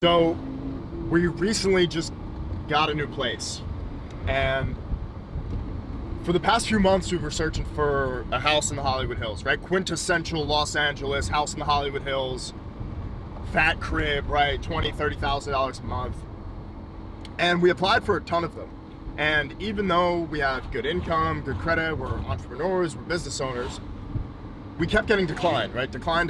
So we recently just got a new place, and for the past few months we were searching for a house in the Hollywood Hills, right? Quintessential Los Angeles house in the Hollywood Hills, fat crib, right? $20,000-$30,000 a month. And we applied for a ton of them. And even though we have good income, good credit, we're entrepreneurs, we're business owners, we kept getting declined, right? Decline.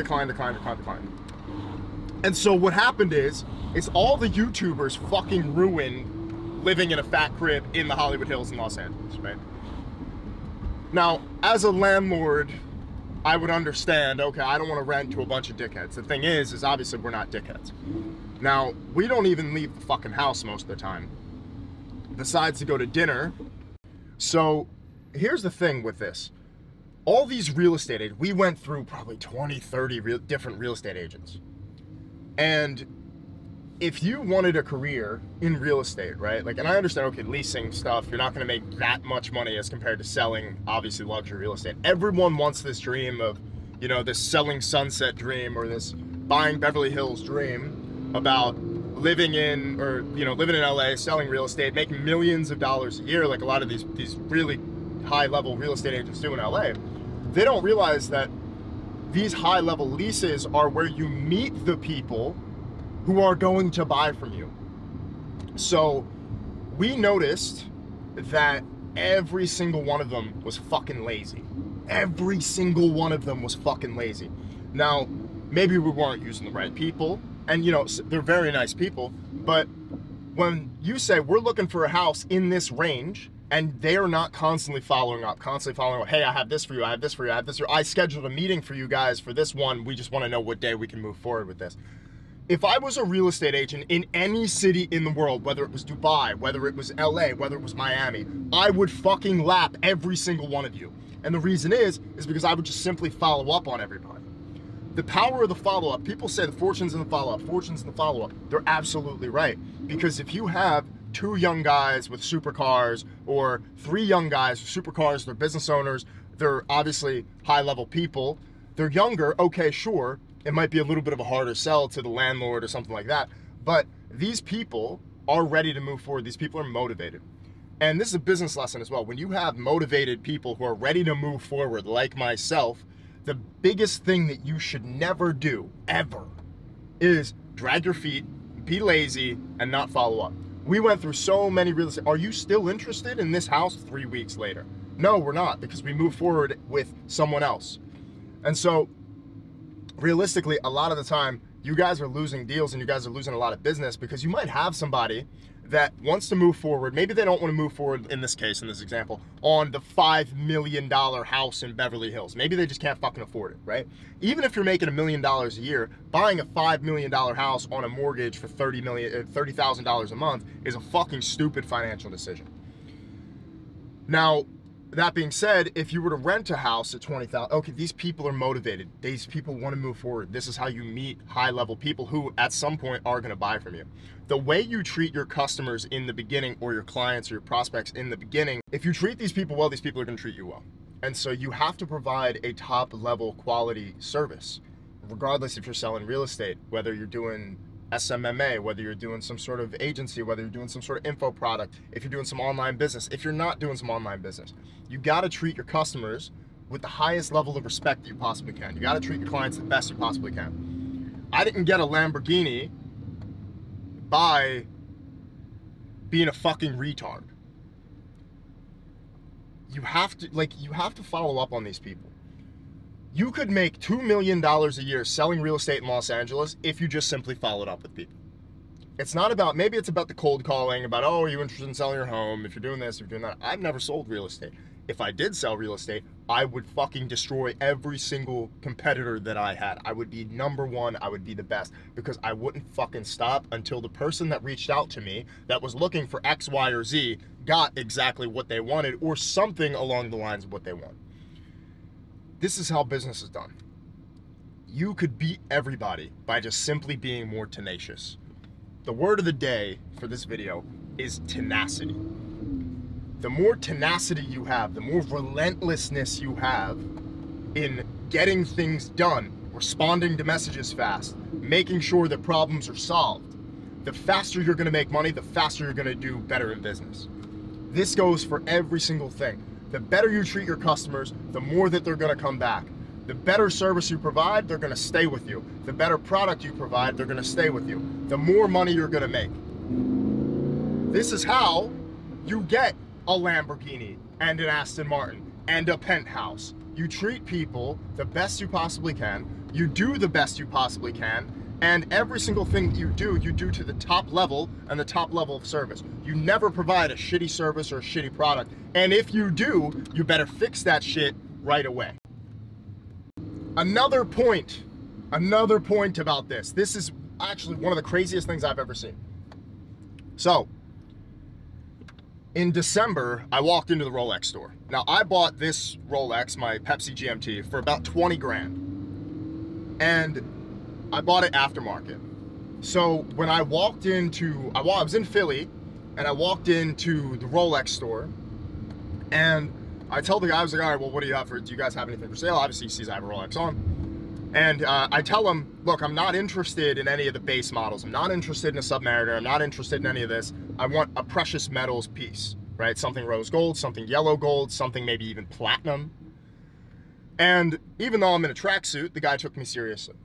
And so what happened is all the YouTubers fucking ruined living in a fat crib in the Hollywood Hills in Los Angeles, right? Now, as a landlord, I would understand, okay, I don't want to rent to a bunch of dickheads. The thing is obviously we're not dickheads. Now, we don't even leave the fucking house most of the time, besides to go to dinner. So here's the thing with this. All these real estate agents, we went through probably 20, 30 different real estate agents. And if you wanted a career in real estate, right? Like, and I understand, okay, leasing stuff, you're not going to make that much money as compared to selling, obviously, luxury real estate. Everyone wants this dream of, you know, this selling sunset dream or this buying Beverly Hills dream about living in, or, you know, living in LA, selling real estate, making millions of dollars a year, like a lot of these really high-level real estate agents do in LA. They don't realize that these high-level leases are where you meet the people who are going to buy from you. So we noticed that every single one of them was fucking lazy. Every single one of them was fucking lazy. Now, maybe we weren't using the right people, and you know, they're very nice people, but when you say we're looking for a house in this range, and they are not constantly following up, hey, I have this for you, I have this for you, I have this for you. I scheduled a meeting for you guys for this one. We just want to know what day we can move forward with this. If I was a real estate agent in any city in the world, whether it was Dubai, whether it was LA, whether it was Miami, I would fucking lap every single one of you. And the reason is because I would just simply follow up on everybody. The power of the follow-up, people say the fortune's in the follow-up, They're absolutely right. Because if you have 2 young guys with supercars, or 3 young guys with supercars, they're business owners, they're obviously high-level people, they're younger, okay, sure, it might be a little bit of a harder sell to the landlord or something like that, but these people are ready to move forward. These people are motivated. And this is a business lesson as well. When you have motivated people who are ready to move forward, like myself, the biggest thing that you should never do, ever, is drag your feet, be lazy, and not follow up. We went through so many real estate. Are you still interested in this house 3 weeks later? No, we're not, because we moved forward with someone else. And so, realistically, a lot of the time, you guys are losing deals and you guys are losing a lot of business because you might have somebody that wants to move forward. Maybe they don't want to move forward, in this case, in this example, on the $5 million house in Beverly Hills. Maybe they just can't fucking afford it, right? Even if you're making $1 million a year, buying a $5 million house on a mortgage for $30,000 a month is a fucking stupid financial decision. Now, that being said, if you were to rent a house at $20,000, okay, these people are motivated. These people want to move forward. This is how you meet high-level people who, at some point, are going to buy from you. The way you treat your customers in the beginning, or your clients or your prospects in the beginning, if you treat these people well, these people are going to treat you well. And so you have to provide a top-level quality service, regardless if you're selling real estate, whether you're doing SMMA, whether you're doing some sort of agency, whether you're doing some sort of info product, if you're doing some online business, if you're not doing some online business, you got to treat your customers with the highest level of respect that you possibly can. You got to treat your clients the best you possibly can. I didn't get a Lamborghini by being a fucking retard. You have to follow up on these people. You could make $2 million a year selling real estate in Los Angeles if you just simply followed up with people. It's not about, maybe it's about the cold calling, about, oh, are you interested in selling your home? If you're doing this, if you're doing that. I've never sold real estate. If I did sell real estate, I would fucking destroy every single competitor that I had. I would be #1, I would be the best, because I wouldn't fucking stop until the person that reached out to me that was looking for X, Y, or Z got exactly what they wanted, or something along the lines of what they want. This is how business is done. You could beat everybody by just simply being more tenacious. The word of the day for this video is tenacity. The more tenacity you have, the more relentlessness you have in getting things done, responding to messages fast, making sure that problems are solved, the faster you're gonna make money, the faster you're gonna do better in business. This goes for every single thing. The better you treat your customers, the more that they're gonna come back. The better service you provide, they're gonna stay with you. The better product you provide, they're gonna stay with you. The more money you're gonna make. This is how you get a Lamborghini and an Aston Martin and a penthouse. You treat people the best you possibly can, you do the best you possibly can, and every single thing that you do to the top level and the top level of service. You never provide a shitty service or a shitty product. And if you do, you better fix that shit right away. Another point about this. This is actually one of the craziest things I've ever seen. So, in December, I walked into the Rolex store. Now, I bought this Rolex, my Pepsi GMT, for about 20 grand. And I bought it aftermarket. So when I walked into, I was in Philly, and I walked into the Rolex store, and I told the guy, I was like, all right, well, what do you have for, do you guys have anything for sale? Obviously, he sees I have a Rolex on. And I tell him, look, I'm not interested in any of the base models. I'm not interested in a Submariner. I'm not interested in any of this. I want a precious metals piece, right? Something rose gold, something yellow gold, something maybe even platinum. And even though I'm in a tracksuit, the guy took me seriously.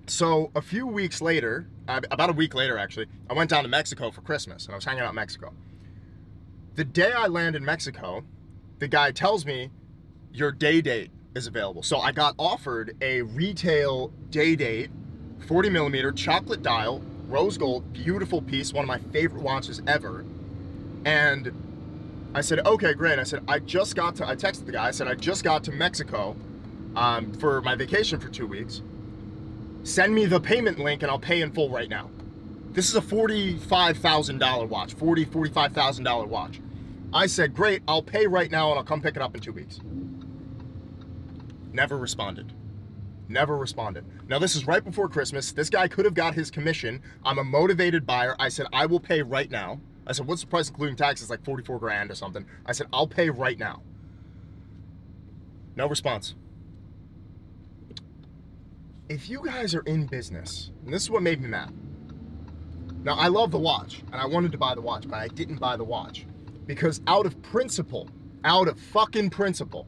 So a few weeks later, about a week later actually, I went down to Mexico for Christmas, and I was hanging out in Mexico. The day I land in Mexico, the guy tells me, your day date is available. So I got offered a retail day date, 40 millimeter chocolate dial, rose gold, beautiful piece, one of my favorite watches ever. And I said, okay, great. I said, I texted the guy, I said, I just got to Mexico for my vacation for 2 weeks. Send me the payment link and I'll pay in full right now. This is a $45,000 watch, $45,000 watch. I said, great, I'll pay right now and I'll come pick it up in 2 weeks. Never responded. Never responded. Now, this is right before Christmas. This guy could have got his commission. I'm a motivated buyer. I said, I will pay right now. I said, what's the price including tax? It's like 44 grand or something. I said, I'll pay right now. No response. If you guys are in business, and this is what made me mad. Now, I love the watch, and I wanted to buy the watch, but I didn't buy the watch. Because out of principle, out of fucking principle,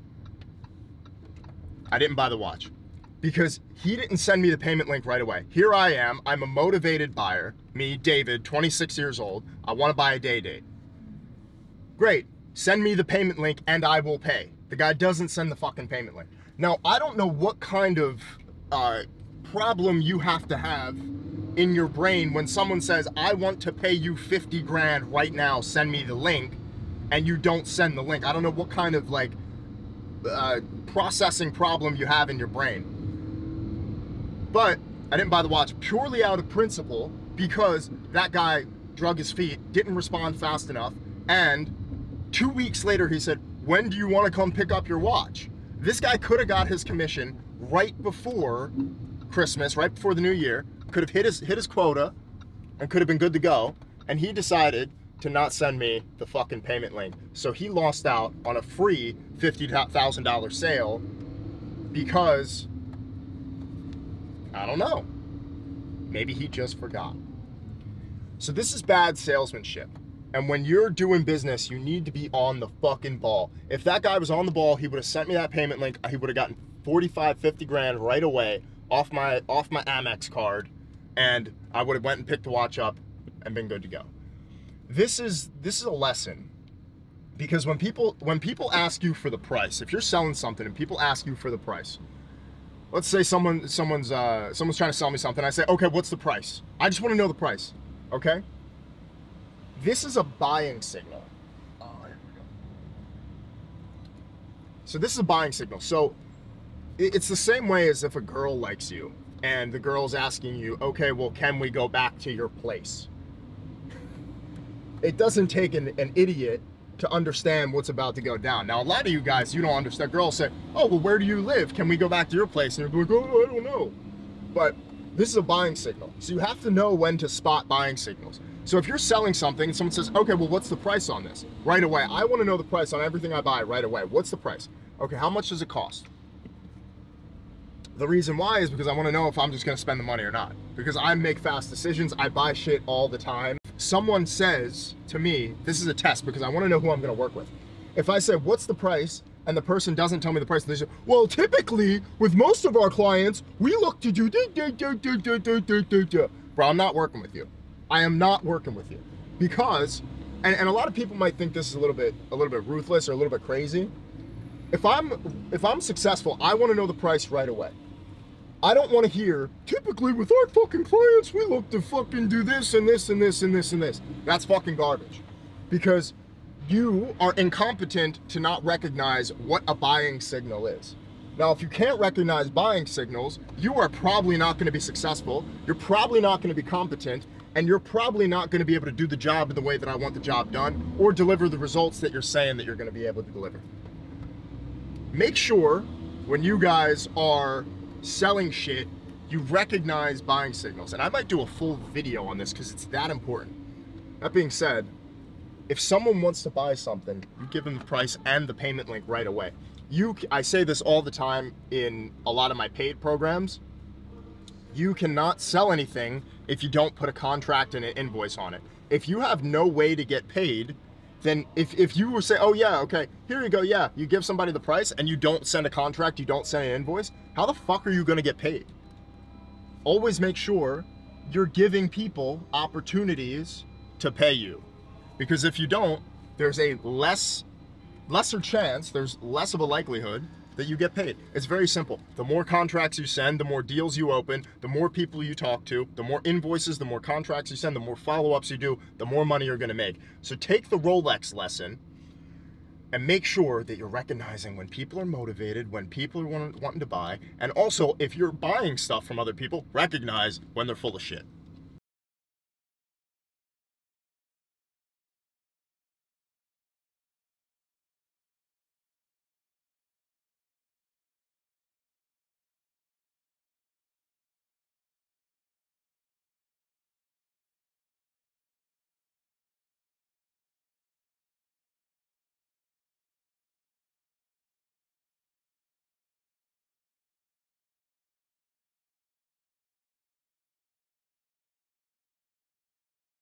I didn't buy the watch. Because he didn't send me the payment link right away. Here I am, I'm a motivated buyer. Me, David, 26 years old. I want to buy a day date. Great, send me the payment link and I will pay. The guy doesn't send the fucking payment link. Now, I don't know what kind of problem you have to have in your brain when someone says, I want to pay you 50 grand right now, send me the link, and you don't send the link. I don't know what kind of like processing problem you have in your brain. But I didn't buy the watch purely out of principle because that guy drug his feet, didn't respond fast enough, and 2 weeks later he said, when do you want to come pick up your watch? This guy could have got his commission right before Christmas, right before the new year, could have hit his quota and could have been good to go, and he decided to not send me the fucking payment link. So he lost out on a free $50,000 sale because, I don't know, maybe he just forgot. So this is bad salesmanship. And when you're doing business, you need to be on the fucking ball. If that guy was on the ball, he would have sent me that payment link. He would have gotten 45, 50 grand right away off my Amex card, and I would have went and picked the watch up and been good to go. This is a lesson, because when people ask you for the price, if you're selling something and people ask you for the price, let's say someone's trying to sell me something, I say, okay, what's the price? I just want to know the price, okay? This is a buying signal. Oh, here we go. So this is a buying signal. So it's the same way as if a girl likes you and the girl's asking you, okay, well, can we go back to your place? It doesn't take an idiot to understand what's about to go down. Now, a lot of you guys, you don't understand. Girls say, oh, well, where do you live? Can we go back to your place? And you're like, oh, I don't know. But this is a buying signal. So you have to know when to spot buying signals. So if you're selling something and someone says, okay, well, what's the price on this? Right away. I want to know the price on everything I buy right away. What's the price? Okay, how much does it cost? The reason why is because I want to know if I'm just going to spend the money or not. Because I make fast decisions. I buy shit all the time. Someone says to me, this is a test because I want to know who I'm going to work with. If I say, what's the price? And the person doesn't tell me the price, they say, well, typically with most of our clients, we look to do Bro, I'm not working with you. I am not working with you. Because, and a lot of people might think this is a little bit ruthless or a little bit crazy. If I'm successful, I want to know the price right away. I don't want to hear, typically with our fucking clients, we look to fucking do this and this and this and this and this. That's fucking garbage. Because you are incompetent to not recognize what a buying signal is. Now, if you can't recognize buying signals, you are probably not going to be successful. You're probably not going to be competent, and you're probably not going to be able to do the job in the way that I want the job done, or deliver the results that you're saying that you're going to be able to deliver. Make sure when you guys are selling shit, you recognize buying signals. And I might do a full video on this because it's that important. That being said, if someone wants to buy something, you give them the price and the payment link right away. I say this all the time in a lot of my paid programs. You cannot sell anything if you don't put a contract and an invoice on it. If you have no way to get paid, then if you were say, oh yeah, okay, here you go, yeah, you give somebody the price and you don't send a contract, you don't send an invoice, how the fuck are you gonna get paid? Always make sure you're giving people opportunities to pay you. Because if you don't, there's a lesser chance, there's less of a likelihood that you get paid. It's very simple. The more contracts you send, the more deals you open, the more people you talk to, the more invoices, the more contracts you send, the more follow-ups you do, the more money you're gonna make. So take the Rolex lesson and make sure that you're recognizing when people are motivated, when people are wanting to buy, and also if you're buying stuff from other people, recognize when they're full of shit.